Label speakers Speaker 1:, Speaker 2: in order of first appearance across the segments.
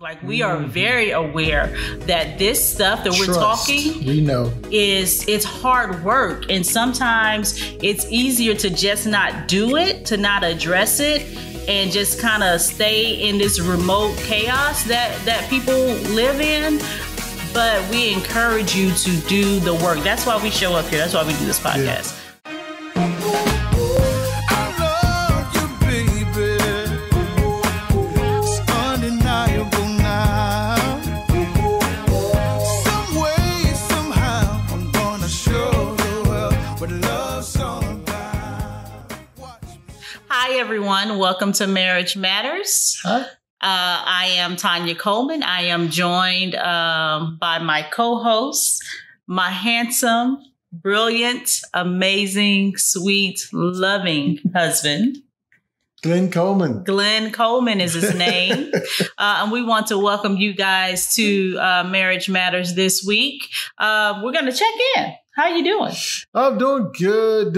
Speaker 1: Like, we are very aware that this stuff that we're talking,
Speaker 2: we know,
Speaker 1: it's hard work. And sometimes it's easier to just not do it, to not address it, and just kind of stay in this remote chaos that people live in. But we encourage you to do the work. That's why we show up here. That's why we do this podcast. Yeah. Hi, everyone. Welcome to Marriage Matters.
Speaker 2: Huh?
Speaker 1: I am Tanya Coleman. I am joined by my co-host, my handsome, brilliant, amazing, sweet, loving husband.
Speaker 2: Glenn Coleman.
Speaker 1: Glenn Coleman is his name. And we want to welcome you guys to Marriage Matters this week. We're going to check in. How you doing?
Speaker 2: I'm doing good,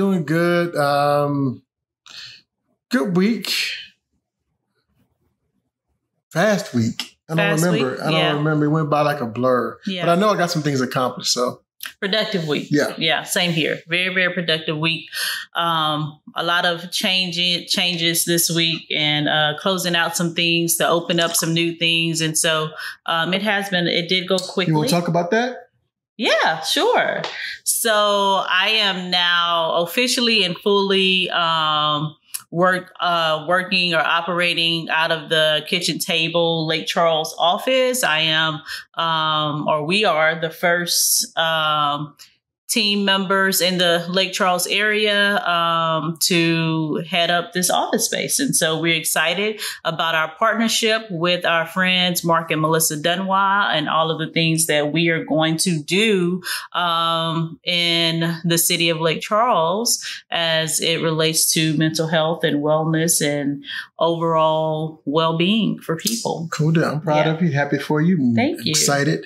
Speaker 2: good week. Fast week. I don't remember. It went by like a blur. Yeah. But I know I got some things accomplished. So
Speaker 1: productive week. Yeah. Same here. Very, very productive week. A lot of changes this week, and closing out some things to open up some new things. And so it did go quickly.
Speaker 2: You want to talk about that?
Speaker 1: Yeah, sure. So I am now officially and fully working or operating out of the kitchen table Lake Charles office. I am, we are the first team members in the Lake Charles area to head up this office space. And so we're excited about our partnership with our friends, Mark and Melissa Dunwa, and all of the things that we are going to do in the city of Lake Charles as it relates to mental health and wellness and overall well-being for people.
Speaker 2: Cool. I'm proud of you. Happy for you.
Speaker 1: Thank you.
Speaker 2: Excited.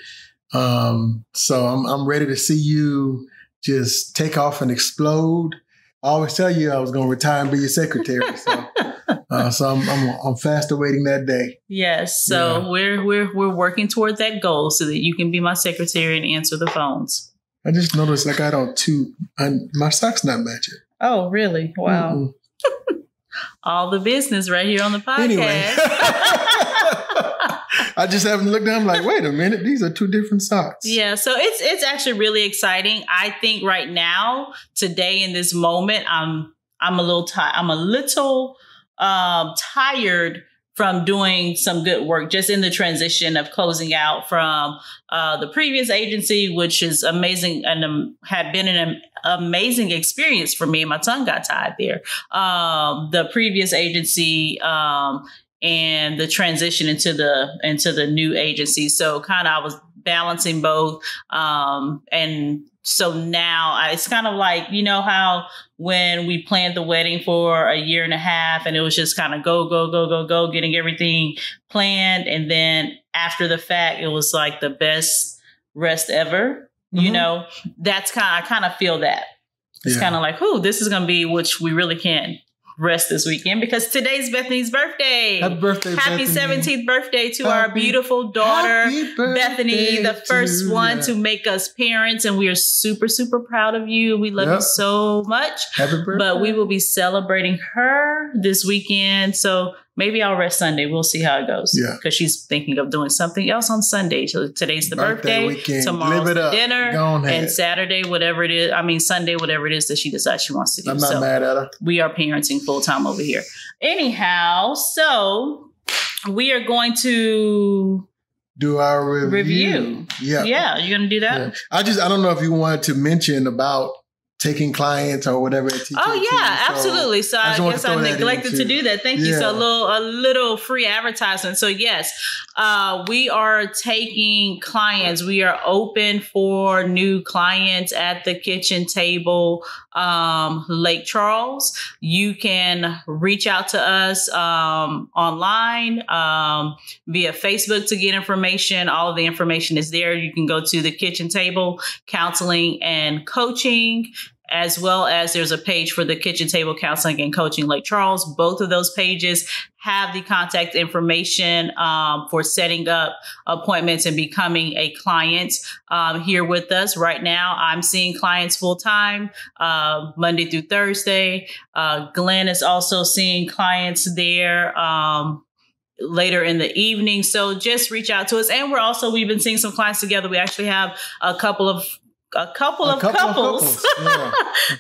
Speaker 2: So I'm ready to see you just take off and explode. I always tell you I was going to retire and be your secretary. So I'm fast awaiting that day.
Speaker 1: Yes. So we're working toward that goal so that you can be my secretary and answer the phones.
Speaker 2: I just noticed like I don't my socks not matching.
Speaker 1: Oh, really? Wow. Mm-mm. All the business right here on the podcast.
Speaker 2: Anyway. I just haven't looked down. I'm like, wait a minute, these are two different socks.
Speaker 1: Yeah, so it's actually really exciting. I think right now, today in this moment, I'm a little tired. I'm a little tired from doing some good work, just in the transition of closing out from the previous agency, which is amazing and had been an amazing experience for me. My tongue got tied there. The previous agency. And the transition into the new agency. So kind of I was balancing both. And so now it's kind of like, you know how when we planned the wedding for a year and a half and it was just kind of go, getting everything planned. And then after the fact, it was like the best rest ever. Mm-hmm. You know, I kind of feel that. It's kind of like, this is going to be, which we really can't rest this weekend because today's Bethany's birthday.
Speaker 2: Happy birthday,
Speaker 1: Happy
Speaker 2: Bethany.
Speaker 1: 17th birthday to our beautiful daughter, Bethany, the first one to make us parents. And we are super, super proud of you. We love you so much.
Speaker 2: Happy birthday.
Speaker 1: But we will be celebrating her this weekend. So maybe I'll rest Sunday. We'll see how it goes. Yeah. Because she's thinking of doing something else on Sunday. So today's the birthday.
Speaker 2: Weekend.
Speaker 1: Tomorrow's the dinner. And Saturday, whatever it is. Sunday, whatever it is that she decides she wants to do.
Speaker 2: I'm not mad at her.
Speaker 1: We are parenting full time over here. Anyhow, so we are going to
Speaker 2: do our review.
Speaker 1: Yeah. Yeah. You're going to do that?
Speaker 2: Yeah. I don't know if you wanted to mention about taking clients or whatever.
Speaker 1: Absolutely. So I guess I neglected to do that. Thank you. So a little free advertisement. So yes, we are taking clients. We are open for new clients at the kitchen table, Lake Charles. You can reach out to us online via Facebook to get information. All of the information is there. You can go to the kitchen table counseling and coaching as well as there's a page for the Kitchen Table Counseling and Coaching Lake Charles. Both of those pages have the contact information for setting up appointments and becoming a client here with us. Right now, I'm seeing clients full time, Monday through Thursday. Glenn is also seeing clients there later in the evening. So just reach out to us. And we've been seeing some clients together. We actually have a couple of couples yeah.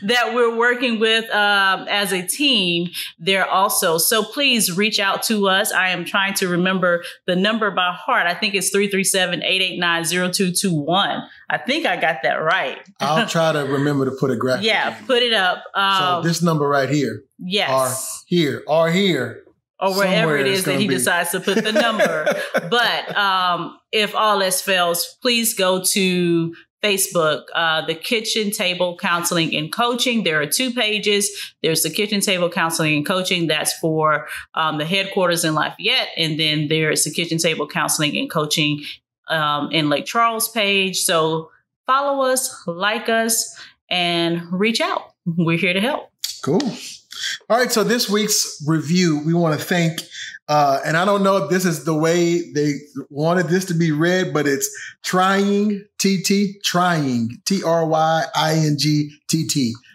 Speaker 1: that we're working with as a team there also. So please reach out to us. I am trying to remember the number by heart. I think it's 337-889-0221. I think I got that right.
Speaker 2: I'll try to remember to put a graphic.
Speaker 1: Yeah, put it up.
Speaker 2: So this number right here.
Speaker 1: Yes.
Speaker 2: Or here.
Speaker 1: Or wherever it is that he decides to put the number. But if all else fails, please go to Facebook, the Kitchen Table Counseling and Coaching. There are 2 pages. There's the Kitchen Table Counseling and Coaching. That's for the headquarters in Lafayette. And then there's the Kitchen Table Counseling and Coaching in Lake Charles page. So follow us, like us, and reach out. We're here to help.
Speaker 2: Cool. All right. So this week's review, we want to thank, and I don't know if this is the way they wanted this to be read, but it's Trying, Trying, TRYINGTT.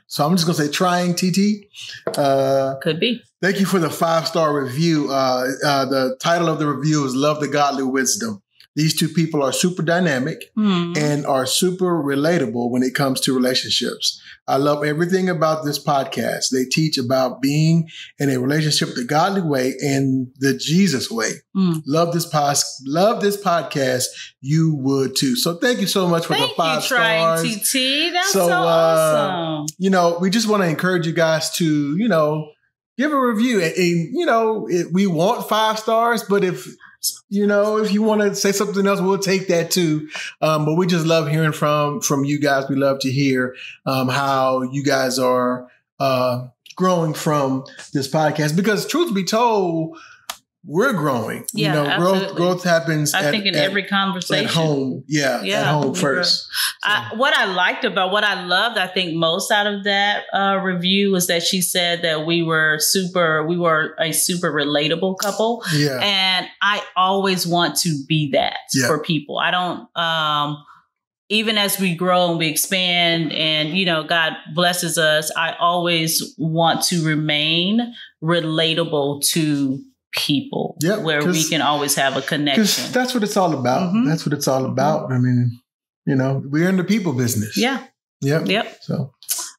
Speaker 2: So I'm just going to say Trying TT.
Speaker 1: Could be.
Speaker 2: Thank you for the 5-star review. The title of the review is Love the Godly Wisdom. These 2 people are super dynamic and are super relatable when it comes to relationships. I love everything about this podcast. They teach about being in a relationship the godly way and the Jesus way. Love this podcast. You would too. So thank you so much for the 5 stars.
Speaker 1: Trying TT. That's so awesome.
Speaker 2: We just want to encourage you guys to, give a review. And we want 5 stars, but if you want to say something else, we'll take that too. But we just love hearing from you guys. We love to hear how you guys are growing from this podcast, because truth be told, we're growing.
Speaker 1: Yeah,
Speaker 2: growth happens.
Speaker 1: I think in every conversation
Speaker 2: at home. Yeah, at home first.
Speaker 1: What I loved, I think most out of that review was that she said that we were a super relatable couple.
Speaker 2: Yeah,
Speaker 1: and I always want to be that for people. I don't. Even as we grow and we expand and, God blesses us, I always want to remain relatable to people where we can always have a connection.
Speaker 2: Because that's what it's all about. That's what it's all about. I mean, we're in the people business.
Speaker 1: Yeah.
Speaker 2: Yep. So,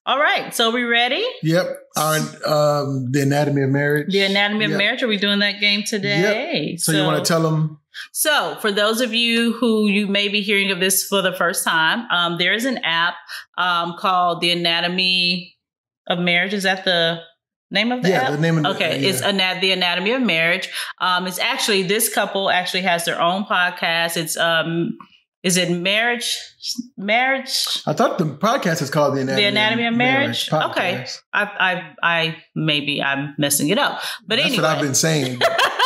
Speaker 1: all right. So we ready?
Speaker 2: Yep. Our the Anatomy of Marriage.
Speaker 1: The Anatomy of Marriage. Are we doing that game today?
Speaker 2: Yep. So you want to tell them?
Speaker 1: So for those of you who you may be hearing of this for the first time, there is an app called the Anatomy of Marriage. Is that the name of the app?
Speaker 2: The name of the
Speaker 1: app. It's the Anatomy of Marriage. It's actually, this couple actually has their own podcast. It's is it Marriage? I
Speaker 2: thought the podcast is called the Anatomy
Speaker 1: of Marriage. Okay, I'm messing it up, but
Speaker 2: that's
Speaker 1: anyway,
Speaker 2: what I've been saying.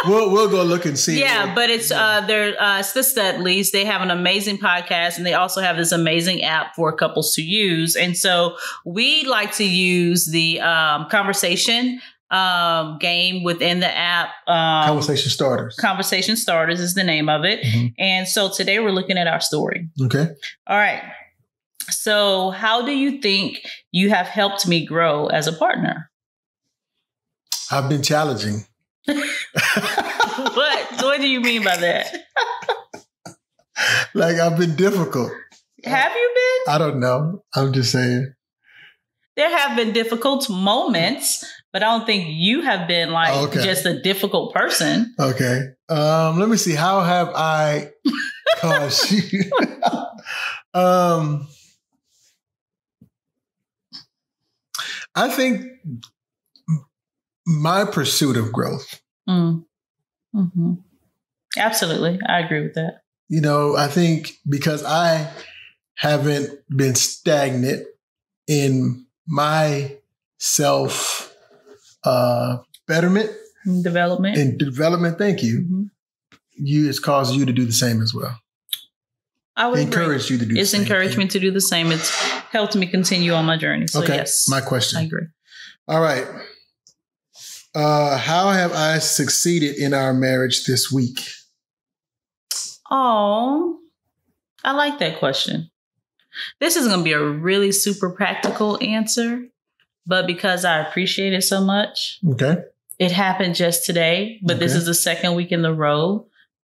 Speaker 2: We'll go look and see.
Speaker 1: Yeah, but it's it's the Studleys. They have an amazing podcast, and they also have this amazing app for couples to use. And so we like to use the conversation game within the app.
Speaker 2: Conversation Starters.
Speaker 1: Conversation Starters is the name of it. And so today we're looking at our story.
Speaker 2: Okay.
Speaker 1: All right. So how do you think you have helped me grow as a partner?
Speaker 2: I've been challenging.
Speaker 1: What do you mean by that?
Speaker 2: Like, I've been difficult.
Speaker 1: Have you been?
Speaker 2: I don't know. I'm just saying.
Speaker 1: There have been difficult moments, but I don't think you have been just a difficult person.
Speaker 2: Okay. Let me see. How have I caused you? I think my pursuit of growth.
Speaker 1: Absolutely. I agree with that.
Speaker 2: I think because I haven't been stagnant in my self betterment.
Speaker 1: Development.
Speaker 2: Thank you. It's caused you to do the same as well.
Speaker 1: I would
Speaker 2: encourage you to do.
Speaker 1: It's encouraged me to do the same. It's helped me continue on my journey. So
Speaker 2: okay,
Speaker 1: yes,
Speaker 2: my question.
Speaker 1: I agree.
Speaker 2: All right. How have I succeeded in our marriage this week?
Speaker 1: Oh, I like that question. This is going to be a really super practical answer, but because I appreciate it so much,
Speaker 2: okay,
Speaker 1: it happened just today, but this is the second week in a row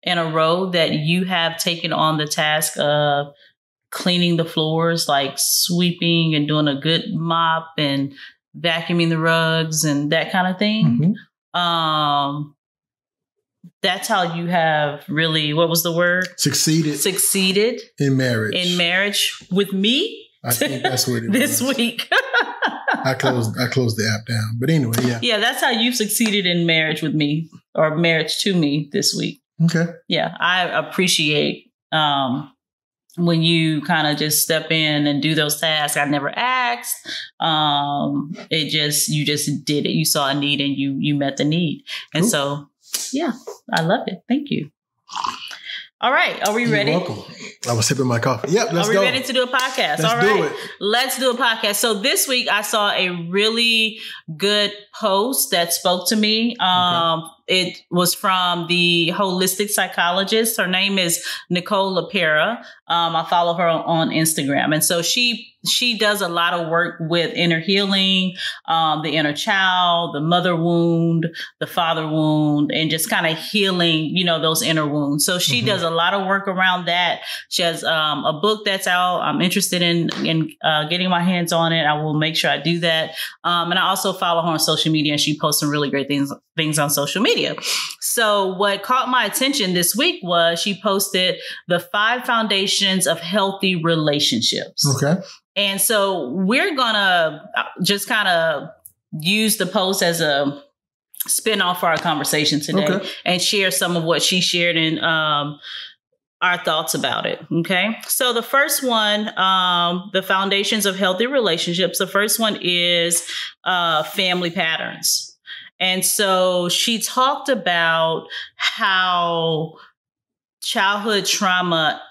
Speaker 1: that you have taken on the task of cleaning the floors, like sweeping and doing a good mop and vacuuming the rugs and that kind of thing. Mm-hmm. That's how you have really, what was the word? Succeeded in marriage with me.
Speaker 2: I think that's what it
Speaker 1: this week.
Speaker 2: I closed the app down. But anyway, yeah.
Speaker 1: Yeah, that's how you've succeeded in marriage with me, or marriage to me this week.
Speaker 2: Okay.
Speaker 1: Yeah, I appreciate when you kind of just step in and do those tasks. I never asked. You just did it. You saw a need and you met the need. And so, yeah, I love it. Thank you. All right. Are we ready?
Speaker 2: You're welcome. I was sipping my coffee. Yep, let's go.
Speaker 1: Are we ready to do a podcast?
Speaker 2: Let's do it.
Speaker 1: Let's do a podcast. So this week I saw a really good post that spoke to me. It was from the holistic psychologist. Her name is Nicole LaPera. I follow her on Instagram. And so she does a lot of work with inner healing, the inner child, the mother wound, the father wound, and just kind of healing, those inner wounds. So she does a lot of work around that. She has a book that's out. I'm interested in getting my hands on it. I will make sure I do that. And I also follow her on social media, and she posts some really great things on social media. So what caught my attention this week was she posted the 5 foundations of healthy relationships.
Speaker 2: Okay.
Speaker 1: And so we're going to just kind of use the post as a spin-off for our conversation today and share some of what she shared in our thoughts about it. Okay. So the first one, the foundations of healthy relationships. The first one is family patterns. And so she talked about how childhood trauma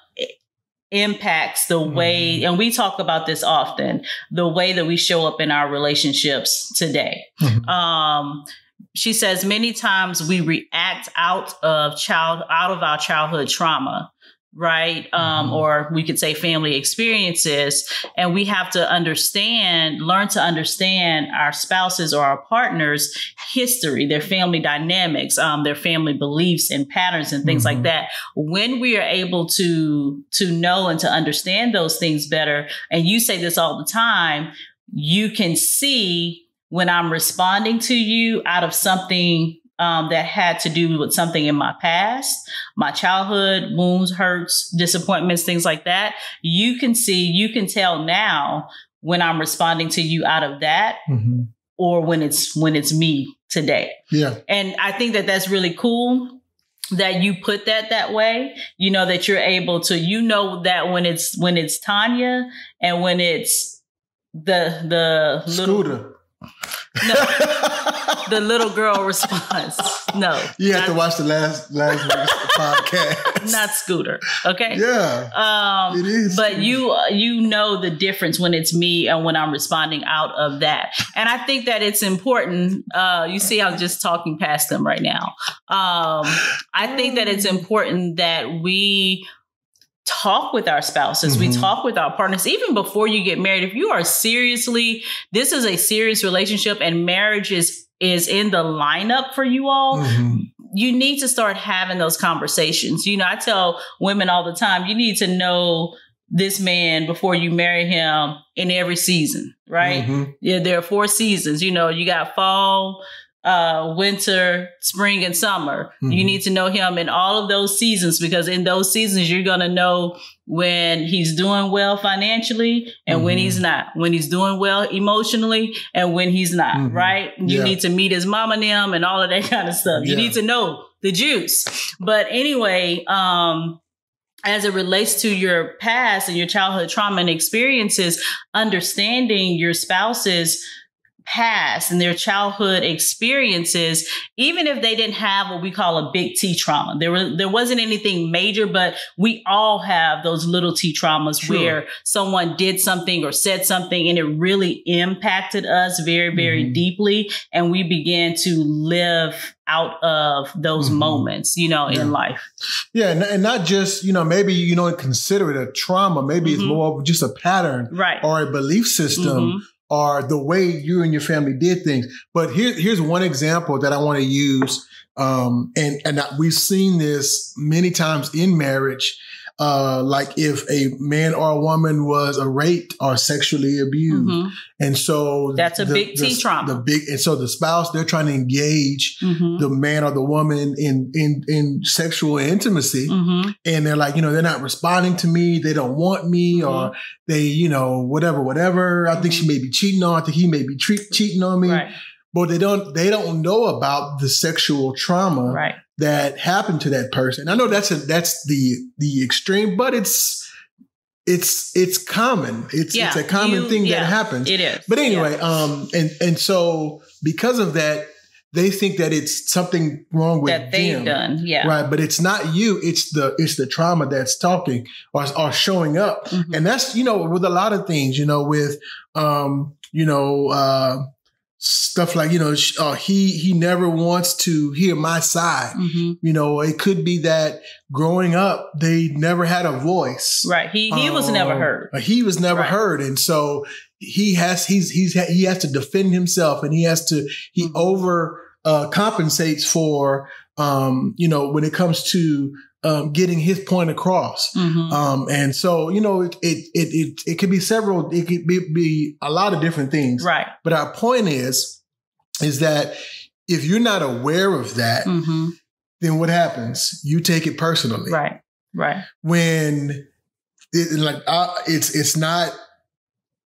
Speaker 1: impacts the way, and we talk about this often, the way that we show up in our relationships today. She says many times we react out of our childhood trauma, right? Or we could say family experiences, and we have to learn to understand our spouses or our partners' history, their family dynamics, their family beliefs and patterns and things like that. When we are able to know and to understand those things better, and you say this all the time, you can see when I'm responding to you out of something that had to do with something in my past, my childhood, wounds, hurts, disappointments, things like that. You can tell now when I'm responding to you out of that, or when it's me today. Yeah. And I think that that's really cool that you put that way, that you're able to, that when it's Tanya and when it's the
Speaker 2: Scooter.
Speaker 1: No, the little girl response. No,
Speaker 2: you have to watch the last week's podcast.
Speaker 1: Not Scooter. Okay.
Speaker 2: Yeah. It is.
Speaker 1: But you know the difference when it's me and when I'm responding out of that. And I think that it's important. You see, I'm just talking past them right now. I think that it's important that we talk with our spouses. We talk with our partners, even before you get married. If you are this is a serious relationship and marriage is in the lineup for you all, you need to start having those conversations. I tell women all the time, you need to know this man before you marry him in every season, right? Yeah, there are 4 seasons. You got fall, winter, spring, and summer. You need to know him in all of those seasons, because in those seasons, you're going to know when he's doing well financially and when he's not, when he's doing well emotionally and when he's not, right? You need to meet his mom and them and all of that kind of stuff. You need to know the juice. But anyway, as it relates to your past and your childhood trauma and experiences, understanding your spouse's past and their childhood experiences, even if they didn't have what we call a big T trauma, there wasn't anything major, but we all have those little T traumas where someone did something or said something and it really impacted us very, very deeply. And we began to live out of those moments, in life.
Speaker 2: Yeah. And not just, maybe you don't consider it a trauma. Maybe it's more of just a pattern or a belief system or the way you and your family did things. But here's one example that I want to use. And we've seen this many times in marriage. Like if a man or a woman was raped or sexually abused. And so
Speaker 1: that's a big T trauma.
Speaker 2: And so the spouse, they're trying to engage the man or the woman in sexual intimacy. And they're like, they're not responding to me. They don't want me or they, whatever. I think she may be cheating on, I think he may be cheating on me. Right. But they don't know about the sexual trauma that happened to that person. I know that's the extreme, but it's common. It's a common thing that happens.
Speaker 1: It is.
Speaker 2: But anyway, and so because of that, they think that it's something wrong with
Speaker 1: that they've done. Yeah.
Speaker 2: Right. But it's not you. It's the trauma that's talking or showing up. And that's, with a lot of things, with stuff like, he never wants to hear my side. It could be that growing up, they never had a voice. Right.
Speaker 1: He was never heard.
Speaker 2: He was never heard. And so he has to defend himself and he over compensates for, when it comes to getting his point across. And so, it could be several, it could be a lot of different things. Right. But our point is that if you're not aware of that, then what happens? You take it personally.
Speaker 1: Right. Right.
Speaker 2: When it's not,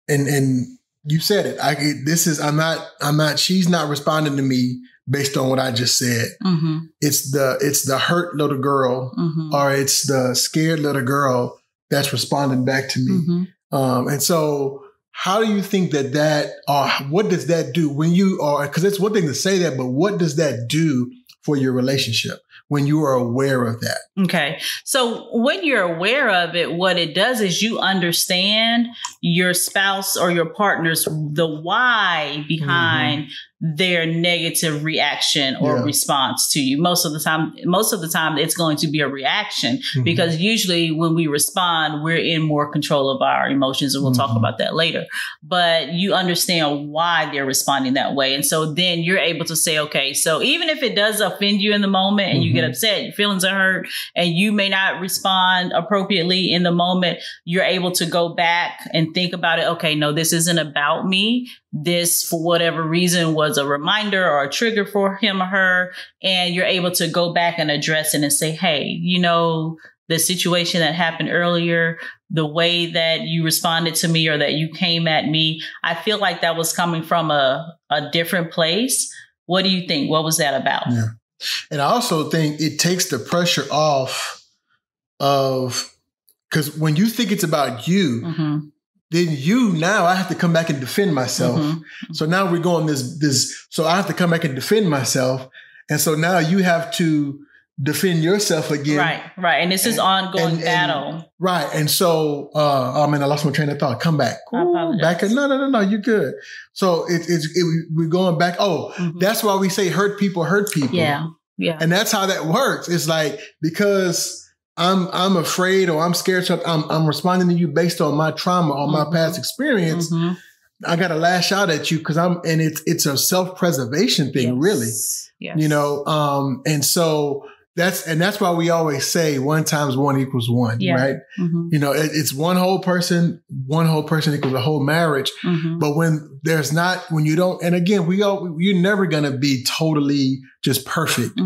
Speaker 2: and you said it, she's not responding to me based on what I just said. It's the hurt little girl or it's the scared little girl that's responding back to me. And so how do you think what does that do when you are, because it's one thing to say that, but what does that do for your relationship when you are aware of that?
Speaker 1: Okay. So when you're aware of it, what it does is you understand your spouse or your partner's, the why behind their negative reaction or response to you. Most of the time, it's going to be a reaction because usually when we respond, we're in more control of our emotions. And we'll talk about that later, but you understand why they're responding that way. And so then you're able to say, okay, so even if it does offend you in the moment and you get upset, your feelings are hurt and you may not respond appropriately in the moment, you're able to go back and think about it. Okay, no, this isn't about me. This, for whatever reason, was a reminder or a trigger for him or her. And you're able to go back and address it and say, hey, the situation that happened earlier, the way that you responded to me or that you came at me, I feel like that was coming from a different place. What do you think? What was that about?
Speaker 2: Yeah. And I also think it takes the pressure off of, because when you think it's about you, then now I have to come back and defend myself. So now we're going so I have to come back and defend myself. And so now you have to defend yourself again.
Speaker 1: Right. And this is ongoing battle.
Speaker 2: Right. And so, I lost my train of thought. Come back. Ooh, back. No, you're good. So we're going back. Oh, that's why we say hurt people.
Speaker 1: Yeah. Yeah.
Speaker 2: And that's how that works. It's like, because I'm afraid or I'm scared. So I'm responding to you based on my trauma or my past experience. I got to lash out at you because it's a self-preservation thing, really. Yes. And so that's why we always say 1 × 1 = 1, right? It's one whole person equals a whole marriage. But when you don't, and again, you're never going to be totally just perfect,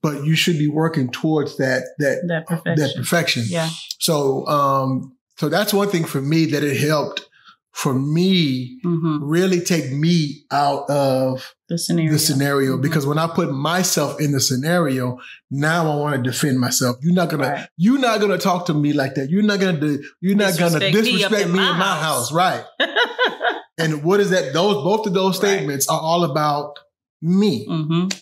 Speaker 2: but you should be working towards that perfection. Yeah. So that's one thing for me that it helped for me really take me out of the scenario, because when I put myself in the scenario, now I want to defend myself. You're not gonna talk to me like that. You're not gonna disrespect me in my house, right? And what is that? Both of those statements are all about me,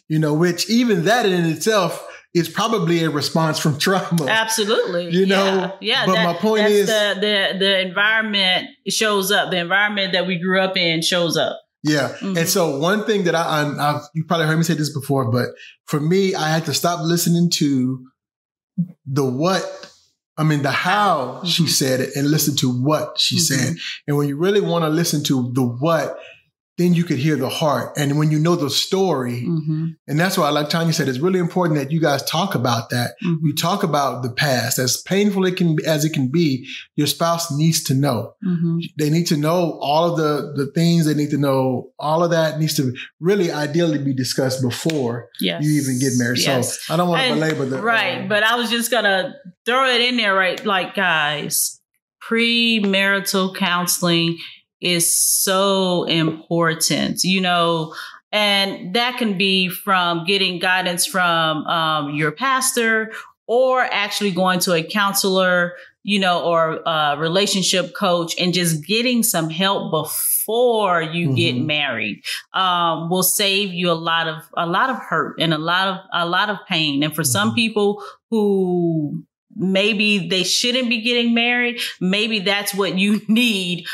Speaker 2: you know, which even that in itself is probably a response from trauma.
Speaker 1: Absolutely.
Speaker 2: You know?
Speaker 1: Yeah.
Speaker 2: But my point is
Speaker 1: the environment shows up. The environment that we grew up in shows up.
Speaker 2: Yeah. And so one thing that you probably heard me say this before, but for me, I had to stop listening to the how she said it and listen to what she said. And when you really want to listen to the what, then you could hear the heart. And when you know the story, and that's why, like Tanya said, it's really important that you guys talk about that. You talk about the past. As painful as it can be, your spouse needs to know. They need to know all of the things. They need to know all of that needs to really ideally be discussed before you even get married. So I don't want to belabor that.
Speaker 1: Right. But I was just going to throw it in there, right? Like, guys, premarital counseling is so important, you know, and that can be from getting guidance from your pastor or actually going to a counselor, you know, or a relationship coach and just getting some help before you get married will save you a lot of hurt and a lot of pain. And for some people who maybe they shouldn't be getting married, maybe that's what you need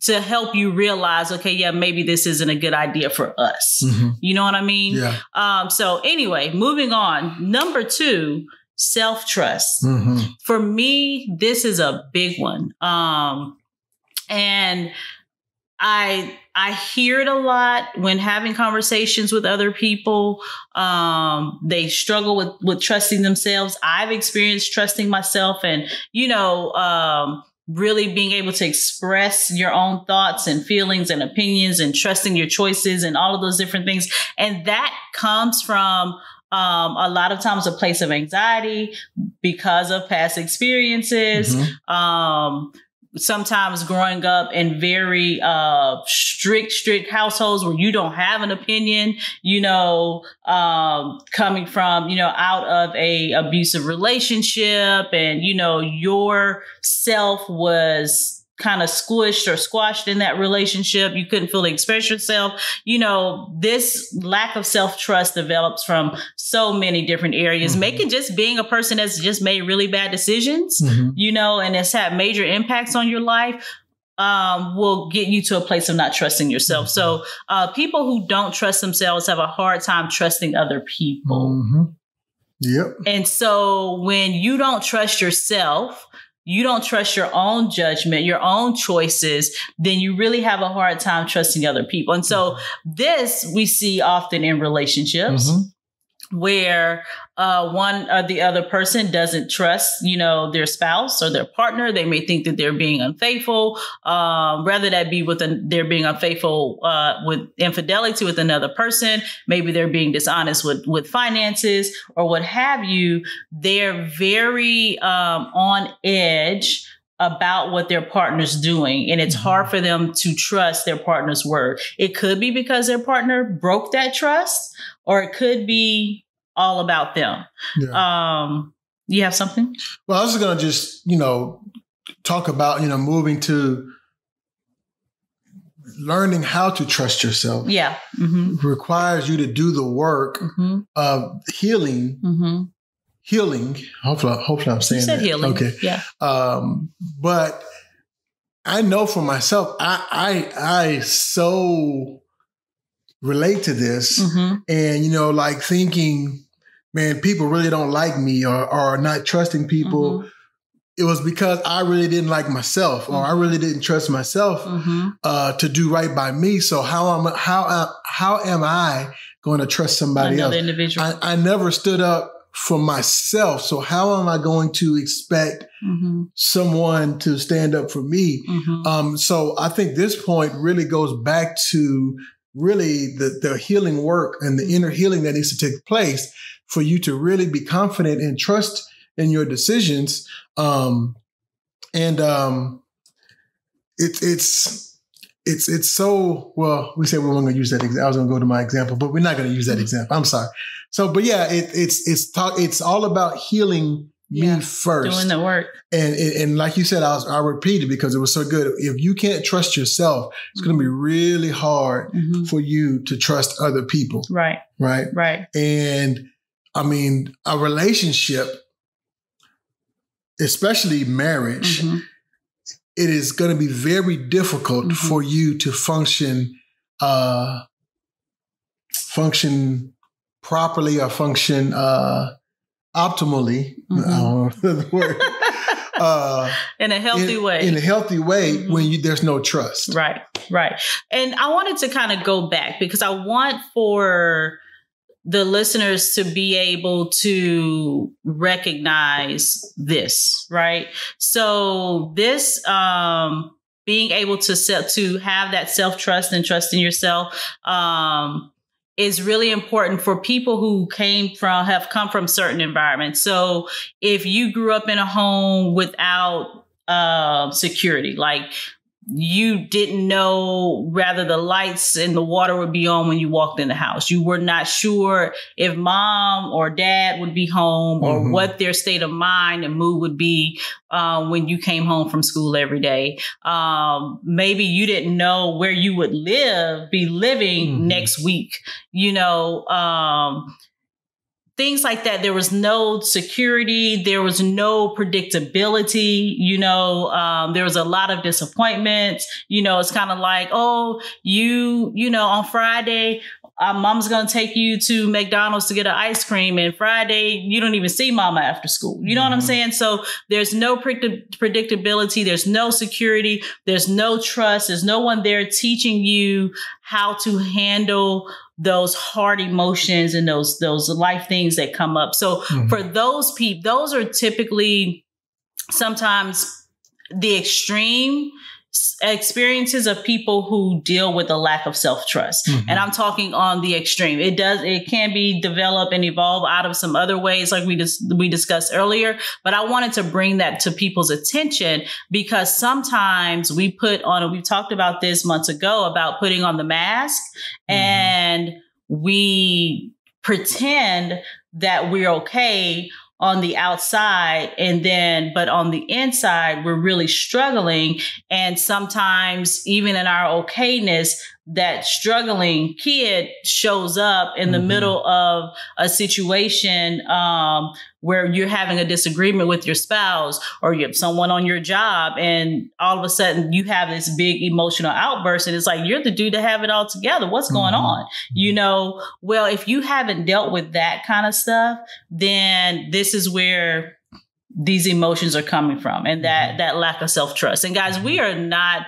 Speaker 1: to help you realize, okay, yeah, maybe this isn't a good idea for us. You know what I mean?
Speaker 2: Yeah.
Speaker 1: So anyway, moving on. Number 2, self-trust. For me, this is a big one. And I hear it a lot when having conversations with other people. They struggle with trusting themselves. I've experienced trusting myself and, you know, really being able to express your own thoughts and feelings and opinions and trusting your choices and all of those different things. And that comes from a lot of times a place of anxiety because of past experiences. Sometimes growing up in very strict households where you don't have an opinion, you know, coming from, you know, out of a abusive relationship and, you know, your self was kind of squished or squashed in that relationship. You couldn't fully express yourself. You know, this lack of self-trust develops from so many different areas, making just being a person that's just made really bad decisions, you know, and it's had major impacts on your life. Will get you to a place of not trusting yourself. So people who don't trust themselves have a hard time trusting other people.
Speaker 2: Yep.
Speaker 1: And so when you don't trust yourself, you don't trust your own judgment, your own choices, then you really have a hard time trusting other people. And so this we see often in relationships where one or the other person doesn't trust, you know, their spouse or their partner. They may think that they're being unfaithful, rather that be they're being unfaithful with infidelity with another person. Maybe they're being dishonest with finances or what have you. They're very on edge about what their partner's doing. And it's hard for them to trust their partner's word. It could be because their partner broke that trust, or it could be all about them. Yeah. You have something?
Speaker 2: Well, I was going to just, you know, talk about, you know, moving to learning how to trust yourself.
Speaker 1: Yeah.
Speaker 2: Requires you to do the work of healing. Healing. Hopefully I'm saying
Speaker 1: you said
Speaker 2: that.
Speaker 1: Healing.
Speaker 2: Okay.
Speaker 1: Yeah.
Speaker 2: But I know for myself, I so relate to this, and you know, like thinking, man, people really don't like me, or not trusting people. It was because I really didn't like myself, or I really didn't trust myself to do right by me. So how am I going to trust somebody else?
Speaker 1: Individual.
Speaker 2: I never stood up for myself. So how am I going to expect someone to stand up for me? So I think this point really goes back to really the healing work and the inner healing that needs to take place for you to really be confident and trust in your decisions. It's so, well, we said we weren't going to use that example. I was going to go to my example, but we're not going to use that example. I'm sorry. So, but yeah, it's all about healing me first.
Speaker 1: Doing the work.
Speaker 2: And like you said, I repeat it because it was so good. If you can't trust yourself, it's going to be really hard for you to trust other people.
Speaker 1: Right.
Speaker 2: Right.
Speaker 1: Right.
Speaker 2: And I mean, a relationship, especially marriage, it is going to be very difficult for you to function properly or function optimally. I don't know the word.
Speaker 1: In a healthy way.
Speaker 2: In a healthy way when there's no trust.
Speaker 1: Right, right. And I wanted to kind of go back because I want for the listeners to be able to recognize this, right? So this being able to have that self-trust and trust in yourself is really important for people who have come from certain environments. So if you grew up in a home without security, like you didn't know whether the lights and the water would be on when you walked in the house. You were not sure if mom or dad would be home or what their state of mind and mood would be when you came home from school every day. Maybe you didn't know where you would be living next week, things like that. There was no security. There was no predictability. There was a lot of disappointment. It's kind of like, on Friday, mom's going to take you to McDonald's to get an ice cream. And Friday, you don't even see mama after school. You know what I'm saying? So there's no predictability. There's no security. There's no trust. There's no one there teaching you how to handle those hard emotions and those life things that come up. So for those people, those are typically sometimes the extreme experiences of people who deal with a lack of self-trust. And I'm talking on the extreme. It can be developed and evolve out of some other ways like we discussed earlier, but I wanted to bring that to people's attention because sometimes we talked about this months ago about putting on the mask and we pretend that we're okay on the outside but on the inside, we're really struggling. And sometimes even in our okayness, that struggling kid shows up in the middle of a situation where you're having a disagreement with your spouse or you have someone on your job and all of a sudden you have this big emotional outburst and it's like, you're the dude to have it all together. What's going on? Well, if you haven't dealt with that kind of stuff, then this is where these emotions are coming from and that lack of self-trust. And guys, we are not,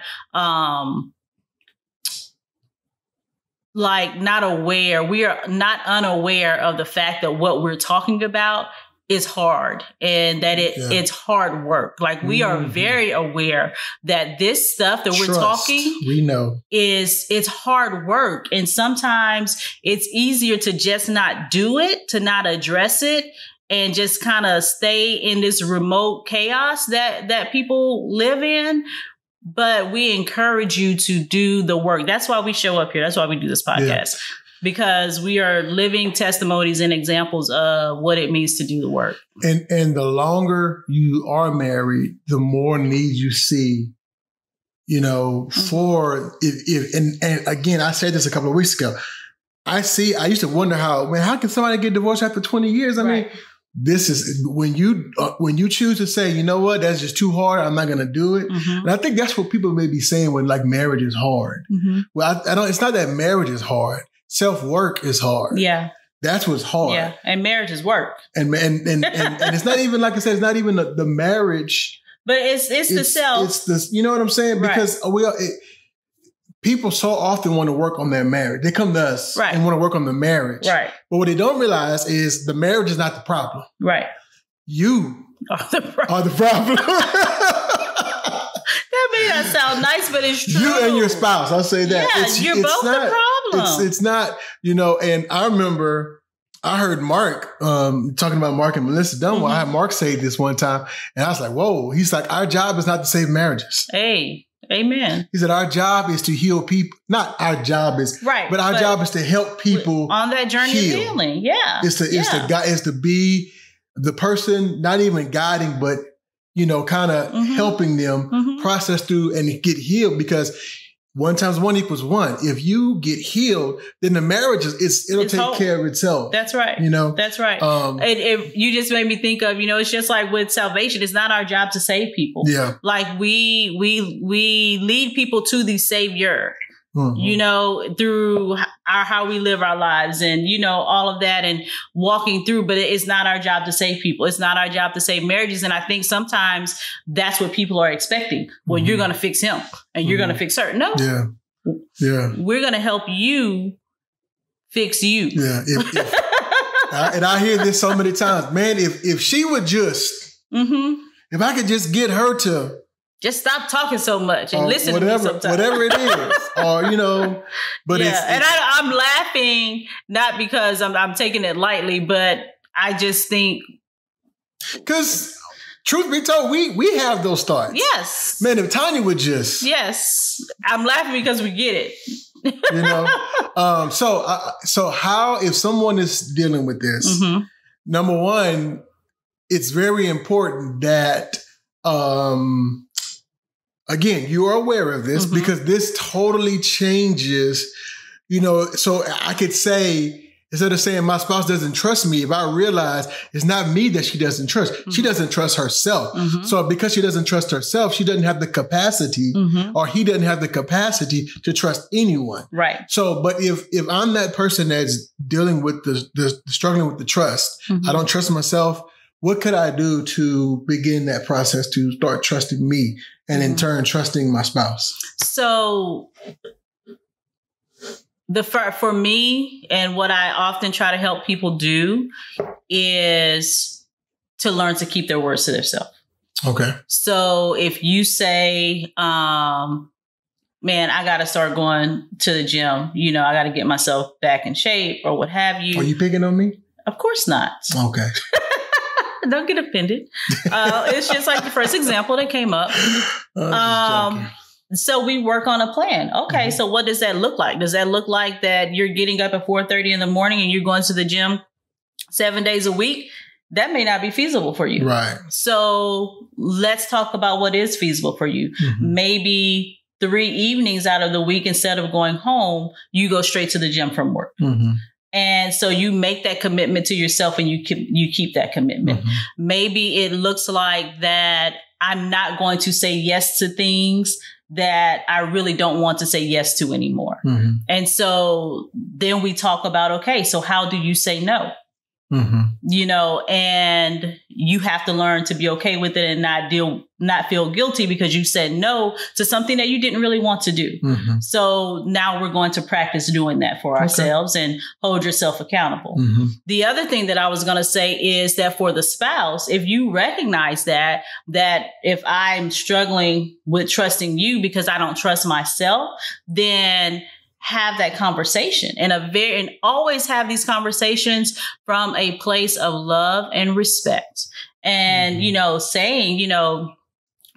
Speaker 1: not aware. We are not unaware of the fact that what we're talking about is hard and that it's hard work. Like we are very aware that this stuff that we're talking,
Speaker 2: we know
Speaker 1: it's hard work. And sometimes it's easier to just not do it, to not address it and just kind of stay in this remote chaos that people live in. But we encourage you to do the work. That's why we show up here. That's why we do this podcast, because we are living testimonies and examples of what it means to do the work.
Speaker 2: And the longer you are married, the more need you see, for and again, I said this a couple of weeks ago. I used to wonder how can somebody get divorced after 20 years? I mean, this is when you choose to say, you know what, that's just too hard. I'm not going to do it. And I think that's what people may be saying when like marriage is hard. Well, it's not that marriage is hard. Self-work is hard.
Speaker 1: Yeah.
Speaker 2: That's what's hard. Yeah.
Speaker 1: And marriage is work.
Speaker 2: And it's not even, like I said, it's not even the marriage.
Speaker 1: But it's the self.
Speaker 2: It's the, you know what I'm saying? Because people so often want to work on their marriage. They come to us and want to work on the marriage. Right. But what they don't realize is the marriage is not the problem. Right. You are the problem.
Speaker 1: That may not sound nice, but it's true.
Speaker 2: You and your spouse. I'll say that.
Speaker 1: Yeah, you're both the problem.
Speaker 2: It's not, and I remember I heard Mark talking about Mark and Melissa Dunwell. I had Mark say this one time, and I was like, whoa. He's like, our job is not to save marriages.
Speaker 1: Hey. Amen.
Speaker 2: He said, our job is to heal people. Not our job is, but our job is to help people
Speaker 1: on that journey of healing. Yeah.
Speaker 2: It's to be the person not even guiding, but, kind of helping them process through and get healed, because 1 × 1 = 1. If you get healed, then the marriage it'll take
Speaker 1: whole.
Speaker 2: care of itself.
Speaker 1: That's right. That's right. You just made me think of, it's just like with salvation. It's not our job to save people.
Speaker 2: Yeah.
Speaker 1: Like we lead people to the Savior, through how we live our lives and, all of that and walking through. But it's not our job to save people. It's not our job to save marriages. And I think sometimes that's what people are expecting. Well, you're going to fix him and you're going to fix her. No.
Speaker 2: Yeah. Yeah.
Speaker 1: We're going to help you fix you.
Speaker 2: Yeah. And I hear this so many times, man, if she would just, if I could just get her to
Speaker 1: just stop talking so much and listen to me sometimes.
Speaker 2: Whatever it is. Or, but
Speaker 1: yeah. And I'm laughing, not because I'm taking it lightly, but I just think. Because
Speaker 2: truth be told, we have those thoughts.
Speaker 1: Yes.
Speaker 2: Man, if Tanya would just.
Speaker 1: Yes. I'm laughing because we get it.
Speaker 2: So how, if someone is dealing with this, number one, it's very important that, again, you are aware of this because this totally changes, so I could say, instead of saying my spouse doesn't trust me, if I realize it's not me that she doesn't trust, she doesn't trust herself. So because she doesn't trust herself, she doesn't have the capacity or he doesn't have the capacity to trust anyone.
Speaker 1: Right.
Speaker 2: So, but if I'm that person that's dealing with the struggling with the trust, I don't trust myself. What could I do to begin that process to start trusting me and in turn trusting my spouse? So
Speaker 1: for me, and what I often try to help people do is to learn to keep their words to themselves.
Speaker 2: Okay.
Speaker 1: So if you say, man, I got to start going to the gym, I got to get myself back in shape or what have you.
Speaker 2: Are you picking on me?
Speaker 1: Of course not.
Speaker 2: Okay.
Speaker 1: Don't get offended. It's just like the first example that came up. So we work on a plan. Okay, so what does that look like? Does that look like that you're getting up at 4:30 in the morning and you're going to the gym 7 days a week? That may not be feasible for you.
Speaker 2: Right.
Speaker 1: So let's talk about what is feasible for you. Maybe 3 evenings out of the week, instead of going home, you go straight to the gym from work. And so you make that commitment to yourself and you keep that commitment. Maybe it looks like that I'm not going to say yes to things that I really don't want to say yes to anymore. And so then we talk about, okay, so how do you say no? And you have to learn to be okay with it and not feel guilty because you said no to something that you didn't really want to do. So now we're going to practice doing that for ourselves and hold yourself accountable. The other thing that I was going to say is that for the spouse, if you recognize that if I'm struggling with trusting you because I don't trust myself, then have that conversation and always have these conversations from a place of love and respect. And, saying,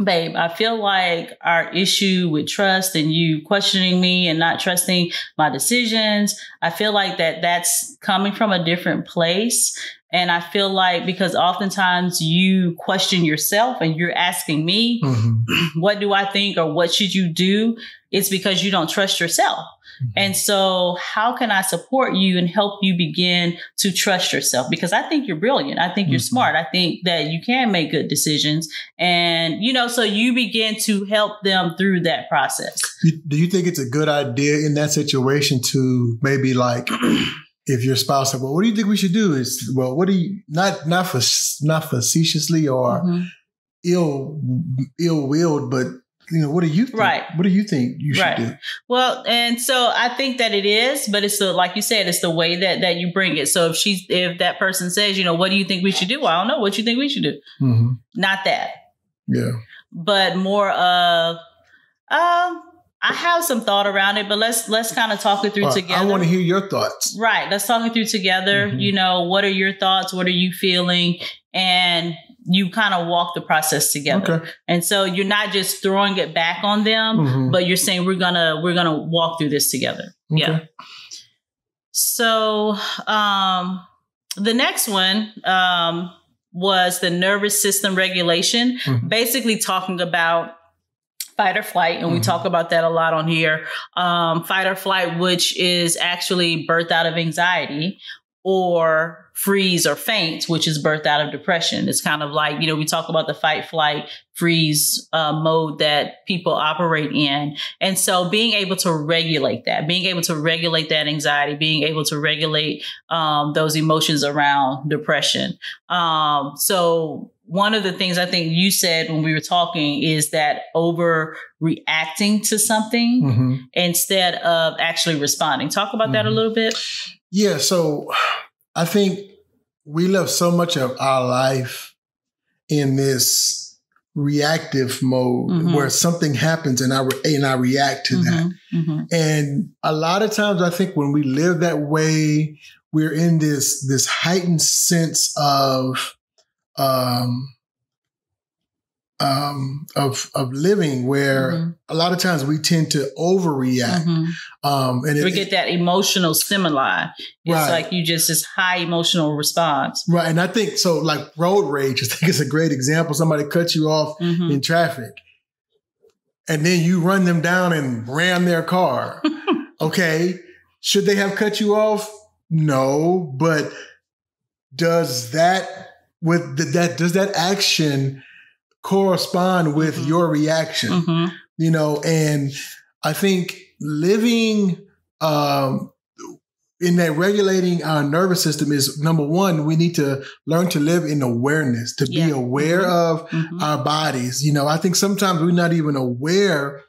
Speaker 1: babe, I feel like our issue with trust and you questioning me and not trusting my decisions, I feel like that's coming from a different place. And I feel like because oftentimes you question yourself and you're asking me, what do I think or what should you do? It's because you don't trust yourself. And so how can I support you and help you begin to trust yourself? Because I think you're brilliant. I think you're smart. I think that you can make good decisions. And, so you begin to help them through that process.
Speaker 2: Do you think it's a good idea in that situation to maybe like, if your spouse said, well, what do you think we should do? Is, well, what do you, not facetiously or ill-willed, but what do you think?
Speaker 1: Right.
Speaker 2: What do you think you should do?
Speaker 1: Well, and so I think that it is, but it's like you said, it's the way that you bring it. So if that person says, what do you think we should do? Well, I don't know. What you think we should do? Not that.
Speaker 2: Yeah.
Speaker 1: But more of, I have some thought around it, but let's kind of talk it through together.
Speaker 2: I want to hear your thoughts.
Speaker 1: Right. Let's talk it through together. What are your thoughts? What are you feeling? And you kind of walk the process together.
Speaker 2: Okay.
Speaker 1: And so you're not just throwing it back on them, but you're saying we're gonna walk through this together. Okay. Yeah. So the next one, was the nervous system regulation, basically talking about fight or flight. And we talk about that a lot on here. Fight or flight, which is actually birthed out of anxiety, or freeze or faint, which is birthed out of depression. It's kind of like, we talk about the fight, flight, freeze mode that people operate in. And so being able to regulate that anxiety, being able to regulate those emotions around depression. So one of the things I think you said when we were talking is that overreacting to something instead of actually responding. Talk about that a little bit.
Speaker 2: Yeah. So I think we live so much of our life in this reactive mode where something happens and I react to that. And a lot of times I think when we live that way, we're in this heightened sense of living where a lot of times we tend to overreact. And
Speaker 1: we get that emotional stimuli. It's like this high emotional response.
Speaker 2: Right. And I think so, like road rage, I think it's a great example. Somebody cuts you off in traffic and then you run them down and ram their car. Okay. Should they have cut you off? No. But does that action correspond with your reaction, and I think living in that regulating our nervous system is number one. We need to learn to live in awareness, to be aware of our bodies. I think sometimes we're not even aware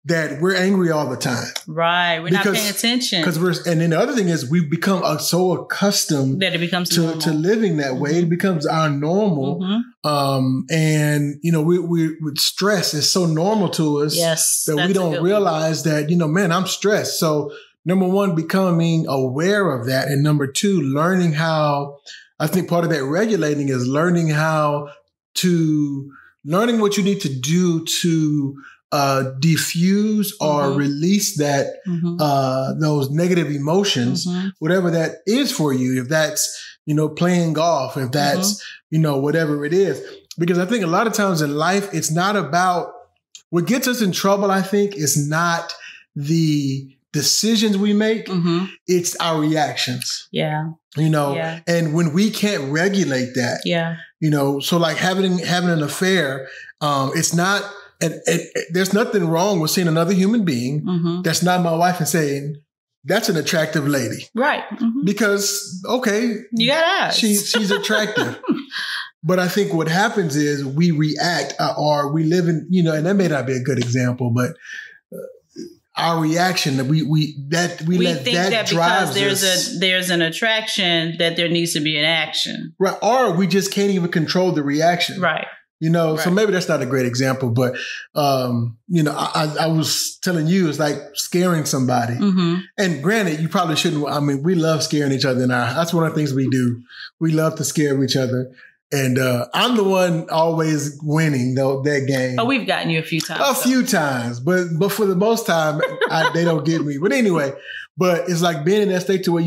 Speaker 2: that we're angry all the time.
Speaker 1: Right. We're not paying attention.
Speaker 2: And then the other thing is we've become so accustomed
Speaker 1: that it becomes
Speaker 2: to living that way. It becomes our normal. And, we with stress is so normal to us that we don't realize that, man, I'm stressed. So number one, becoming aware of that. And number two, learning how, I think part of that regulating is learning what you need to do to diffuse or release that those negative emotions, whatever that is for you. If that's playing golf, if that's whatever it is. Because I think a lot of times in life, it's not about what gets us in trouble. I think is not the decisions we make; it's our reactions. And when we can't regulate that, so like having an affair, it's not. And there's nothing wrong with seeing another human being that's not my wife and saying, that's an attractive lady.
Speaker 1: Right.
Speaker 2: Because, okay.
Speaker 1: You got eyes.
Speaker 2: She's attractive. But I think what happens is we react or we live in, and that may not be a good example, but our reaction that we let
Speaker 1: think that
Speaker 2: drive
Speaker 1: because there's an attraction that there needs to be an action.
Speaker 2: Right. Or we just can't even control the reaction.
Speaker 1: Right.
Speaker 2: So maybe that's not a great example, but, I was telling you, it's like scaring somebody. And granted, you probably shouldn't. I mean, we love scaring each other that's one of the things we do. We love to scare each other. And I'm the one always winning that game.
Speaker 1: Oh, we've gotten you a few times.
Speaker 2: A few times, but for the most time, they don't get me. But anyway, but it's like being in that state to where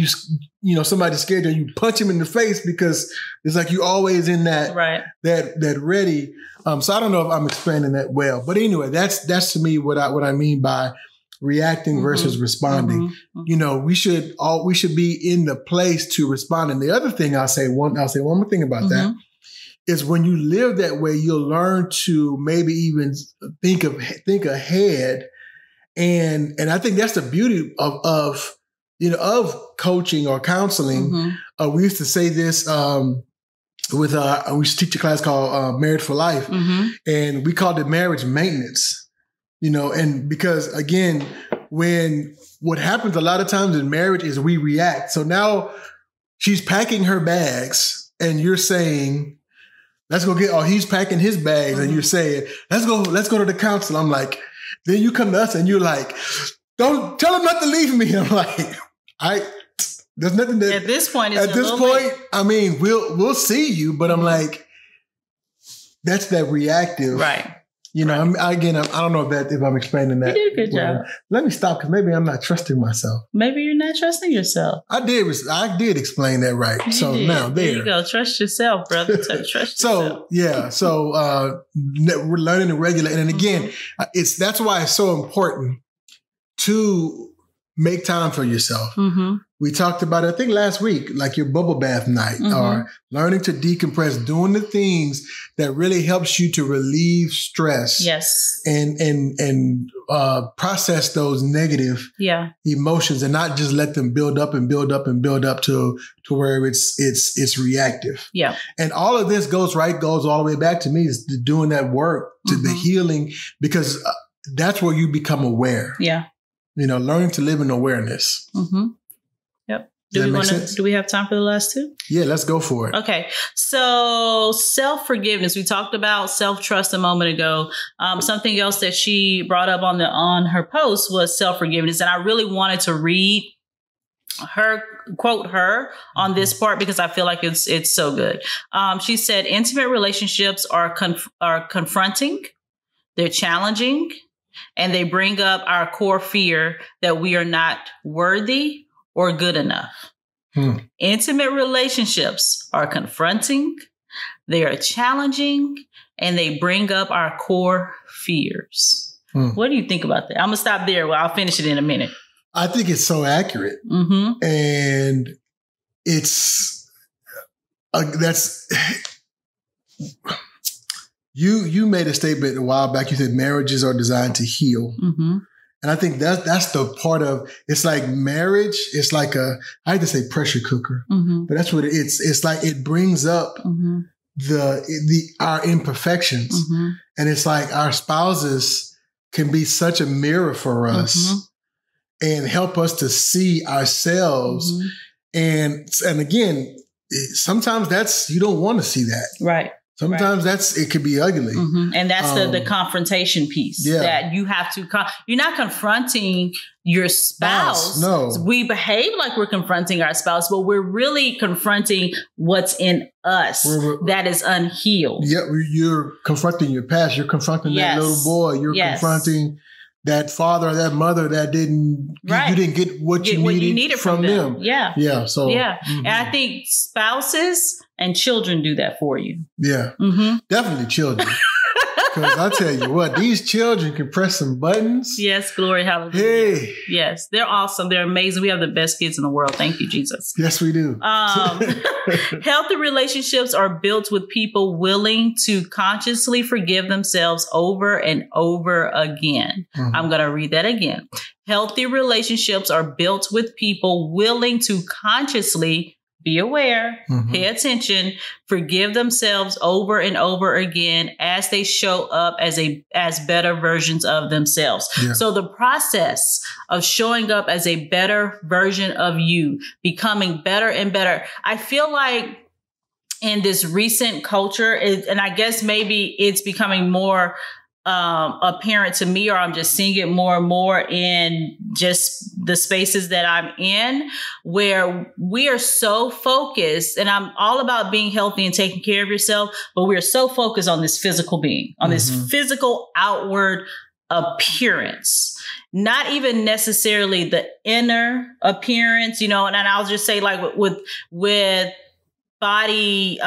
Speaker 2: somebody's scared you, and you punch them in the face because it's like you always in that that ready. So I don't know if I'm explaining that well, but anyway, that's to me what I mean by reacting versus responding. We should be in the place to respond. And the other thing I'll say one more thing about that is when you live that way, you'll learn to maybe even think ahead. And I think that's the beauty of coaching or counseling. We used to say this we used to teach a class called Married for Life, and we called it marriage maintenance. And because again, what happens a lot of times in marriage is we react. So now she's packing her bags, and you're saying, let's go he's packing his bags, and you're saying, let's go to the council. I'm like, then you come to us and you're like, don't tell him not to leave me. I'm like, there's nothing that
Speaker 1: at this point,
Speaker 2: I mean, we'll see you, but I'm like, that's that reactive.
Speaker 1: Right.
Speaker 2: You know, I don't know if I'm explaining that.
Speaker 1: You did a good job.
Speaker 2: Let me stop because maybe I'm not trusting myself.
Speaker 1: Maybe you're not trusting yourself.
Speaker 2: I did explain that right. Now
Speaker 1: there you go. Trust yourself, brother. Trust yourself.
Speaker 2: We're learning to regulate. And again, that's why it's so important to make time for yourself. Mm-hmm. We talked about it, I think last week, like your bubble bath night or learning to decompress, doing the things that really helps you to relieve stress.
Speaker 1: Yes.
Speaker 2: And process those negative emotions and not just let them build up and build up and build up to where it's reactive. Yeah. And all of this goes all the way back to me is doing that work to the healing, because that's where you become aware. Yeah. You know, learning to live in awareness. Mm-hmm.
Speaker 1: Yep. Do we have time for the last two?
Speaker 2: Yeah, let's go for it.
Speaker 1: Okay. So self-forgiveness. We talked about self-trust a moment ago. Something else that she brought up on her post was self-forgiveness. And I really wanted to quote her on this part because I feel like it's so good. She said, intimate relationships are confronting, they're challenging, and they bring up our core fear that we are not worthy or good enough. Intimate relationships are confronting, they are challenging, and they bring up our core fears. What do you think about that? I'm going to stop there. Well, I'll finish it in a minute.
Speaker 2: I think it's so accurate. Mm-hmm. And it's, You made a statement a while back. You said marriages are designed to heal. Mm-hmm. And I think that's the part of, it's like marriage. It's like I hate to say pressure cooker, but that's what it is. It's like it brings up our imperfections. And it's like our spouses can be such a mirror for us and help us to see ourselves. And again, sometimes you don't want to see that. Right. Sometimes it could be ugly.
Speaker 1: And that's the confrontation piece that you have to, you're not confronting your spouse. No. We behave like we're confronting our spouse, but we're really confronting what's in us that is unhealed.
Speaker 2: Yeah. You're confronting your past. You're confronting that little boy. You're confronting that father or that mother that you didn't get what you needed from them. Yeah. Yeah. So,
Speaker 1: and I think spouses and children do that for you.
Speaker 2: Yeah. Definitely children. Because I tell you what, these children can press some buttons.
Speaker 1: Yes, glory, hallelujah. Hey. Yes, they're awesome. They're amazing. We have the best kids in the world. Thank you, Jesus.
Speaker 2: Yes, we do.
Speaker 1: Healthy relationships are built with people willing to consciously forgive themselves over and over again. I'm going to read that again. Healthy relationships are built with people willing to consciously be aware, pay attention, forgive themselves over and over again as they show up as better versions of themselves. Yeah. So the process of showing up as a better version of you, becoming better and better. I feel like in this recent culture, and I guess maybe it's becoming more apparent to me, or I'm just seeing it more and more in just the spaces that I'm in, where we are so focused, and I'm all about being healthy and taking care of yourself, but we're so focused on this physical being, on this physical outward appearance, not even necessarily the inner appearance, and I'll just say like with body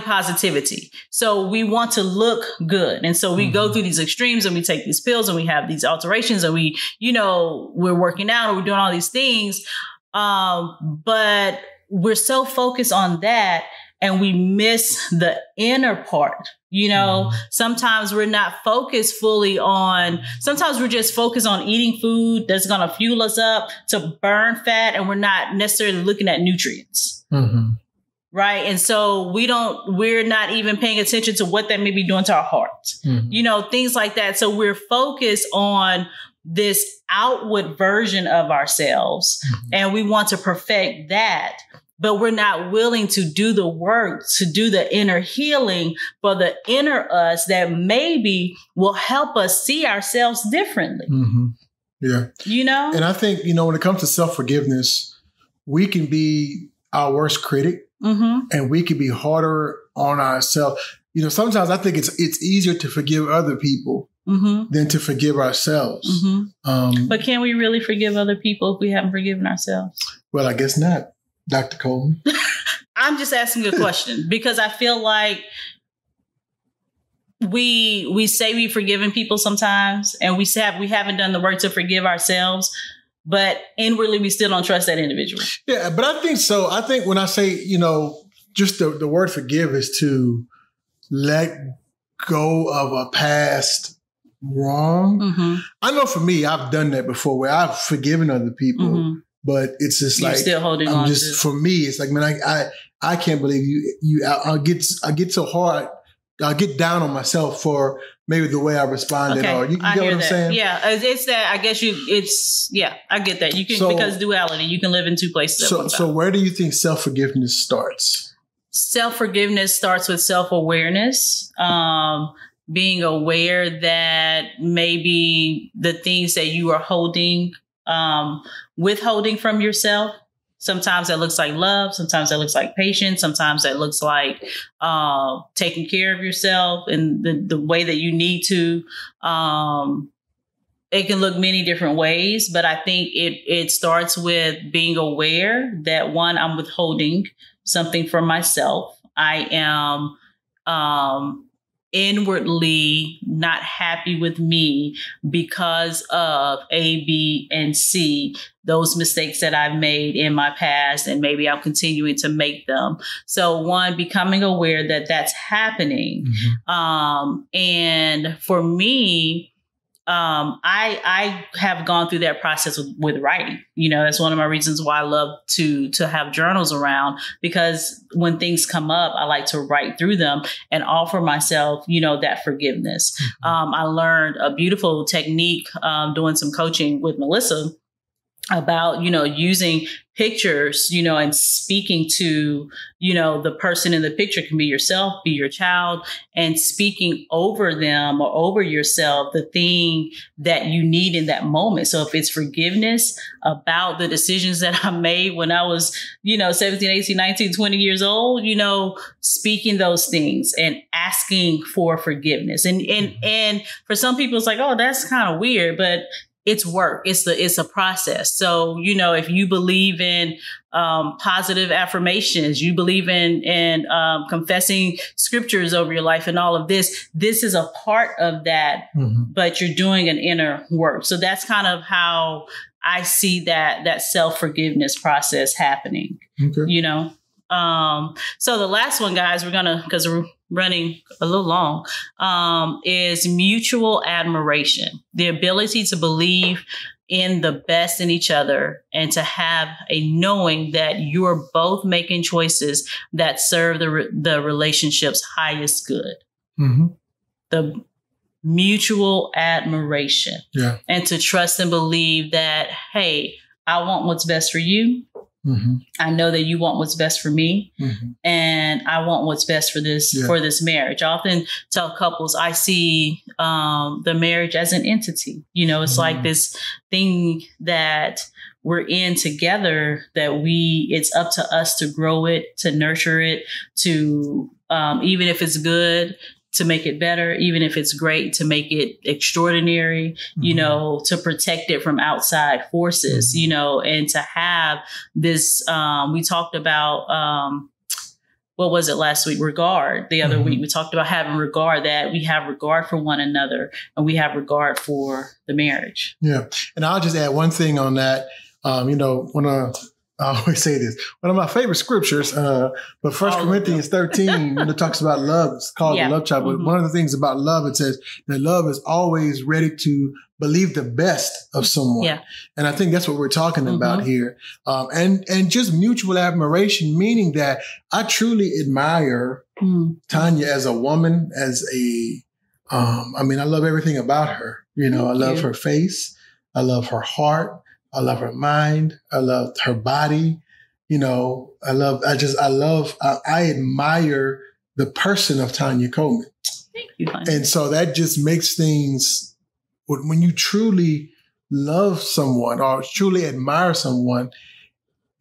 Speaker 1: positivity. So we want to look good. And so we go through these extremes and we take these pills and we have these alterations and we're working out and we're doing all these things. But we're so focused on that and we miss the inner part. Sometimes we're not focused fully sometimes we're just focused on eating food that's going to fuel us up to burn fat. And we're not necessarily looking at nutrients. Right. And so we're not even paying attention to what that may be doing to our hearts, things like that. So we're focused on this outward version of ourselves and we want to perfect that, but we're not willing to do the work, to do the inner healing for the inner us that maybe will help us see ourselves differently.
Speaker 2: Yeah. And I think, when it comes to self-forgiveness, we can be our worst critic. And we can be harder on ourselves. sometimes I think it's easier to forgive other people than to forgive ourselves.
Speaker 1: But can we really forgive other people if we haven't forgiven ourselves?
Speaker 2: Well, I guess not, Dr. Coleman.
Speaker 1: I'm just asking a question because I feel like we say we've forgiven people sometimes, and we haven't done the work to forgive ourselves, but inwardly we still don't trust that individual.
Speaker 2: Yeah, but I think so. I think when I say, just the word forgive is to let go of a past wrong. I know for me, I've done that before where I've forgiven other people, but it's just
Speaker 1: You're
Speaker 2: like
Speaker 1: still holding on to.
Speaker 2: For me, it's like, man, I can't believe you. I get so hard. I get down on myself for maybe the way I responded.
Speaker 1: Okay.
Speaker 2: Or you get what I'm saying?
Speaker 1: Yeah, it's that. I guess I get that. You can, because duality, you can live in two places at one time.
Speaker 2: So where do you think self-forgiveness starts?
Speaker 1: Self-forgiveness starts with self-awareness. Being aware that maybe the things that you are withholding from yourself, sometimes that looks like love, sometimes that looks like patience, sometimes that looks like taking care of yourself in the way that you need to. It can look many different ways, but I think it starts with being aware that, one, I'm withholding something from myself. I am inwardly not happy with me because of A, B, and C, those mistakes that I've made in my past, and maybe I'm continuing to make them. So, one, becoming aware that that's happening. And for me, I have gone through that process with writing. That's one of my reasons why I love to have journals around, because when things come up, I like to write through them and offer myself, that forgiveness. I learned a beautiful technique doing some coaching with Melissa about, using pictures, and speaking to, the person in the picture. Can be yourself, be your child, and speaking over them or over yourself the thing that you need in that moment. So if it's forgiveness about the decisions that I made when I was, 17, 18, 19, 20 years old, speaking those things and asking for forgiveness. And for some people, it's like, oh, that's kind of weird, but it's work. It's a process. So, if you believe in positive affirmations, you believe in confessing scriptures over your life and all of this is a part of that, but you're doing an inner work. So that's kind of how I see that self-forgiveness process happening, So the last one, guys, because we're running a little long, is mutual admiration. The ability to believe in the best in each other and to have a knowing that you're both making choices that serve the relationship's highest good. The mutual admiration. Yeah. And to trust and believe that, hey, I want what's best for you. I know that you want what's best for me, and I want what's best for this marriage. I often tell couples, I see the marriage as an entity. It's like this thing that we're in together, that it's up to us to grow it, to nurture it, to even if it's good, to make it better, even if it's great, to make it extraordinary, to protect it from outside forces, and to have this, we talked about, what was it last week? Regard. The other week, we talked about having regard, that we have regard for one another and we have regard for the marriage. Yeah.
Speaker 2: And I'll just add one thing on that. I always say this, one of my favorite scriptures, but 1 Corinthians 13, when it talks about love, it's called the love chapter. But one of the things about love, it says that love is always ready to believe the best of someone. Yeah. And I think that's what we're talking about here. And just mutual admiration, meaning that I truly admire Tanya as a woman, I love everything about her. I love her face. I love her heart. I love her mind. I love her body. I admire the person of Tanya Coleman. Thank you, honey. And so that just makes things, when you truly love someone or truly admire someone,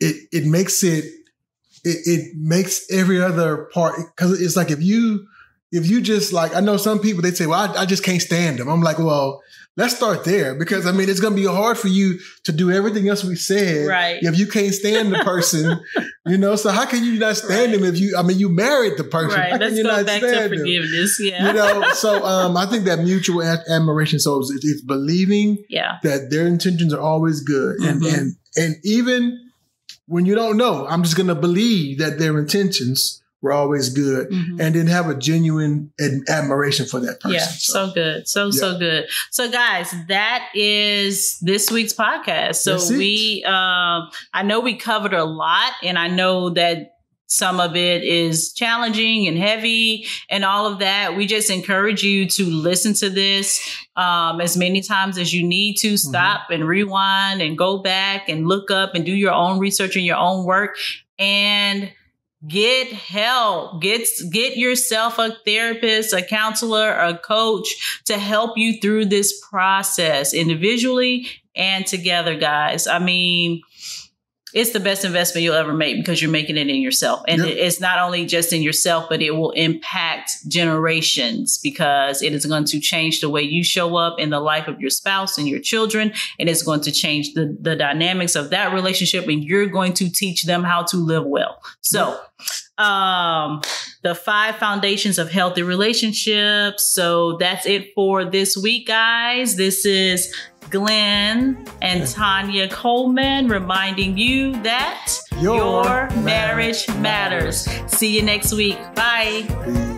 Speaker 2: it makes every other part, because it's like if you if you just like, I know some people, they say, well, I just can't stand them. I'm like, well, let's start there, because I mean, it's going to be hard for you to do everything else we said if you can't stand the person, you know. So how can you not stand them if you married the person?
Speaker 1: Right. Let's go back to forgiveness. Yeah.
Speaker 2: You know, so I think that mutual admiration. So it's believing that their intentions are always good, and even when you don't know, I'm just going to believe that their intentions were always good, and then have a genuine admiration for that person.
Speaker 1: Yeah, so good. So good. So guys, that is this week's podcast. So I know we covered a lot, and I know that some of it is challenging and heavy and all of that. We just encourage you to listen to this as many times as you need to. Stop and rewind and go back and look up and do your own research and your own work, and get help. Get yourself a therapist, a counselor, a coach to help you through this process individually and together, guys. I mean, it's the best investment you'll ever make, because you're making it in yourself. And it's not only just in yourself, but it will impact generations, because it is going to change the way you show up in the life of your spouse and your children. And it's going to change the dynamics of that relationship. And you're going to teach them how to live well. So the 5 foundations of healthy relationships. So that's it for this week, guys. This is Glenn and Tanya Coleman reminding you that your marriage matters. See you next week. Bye.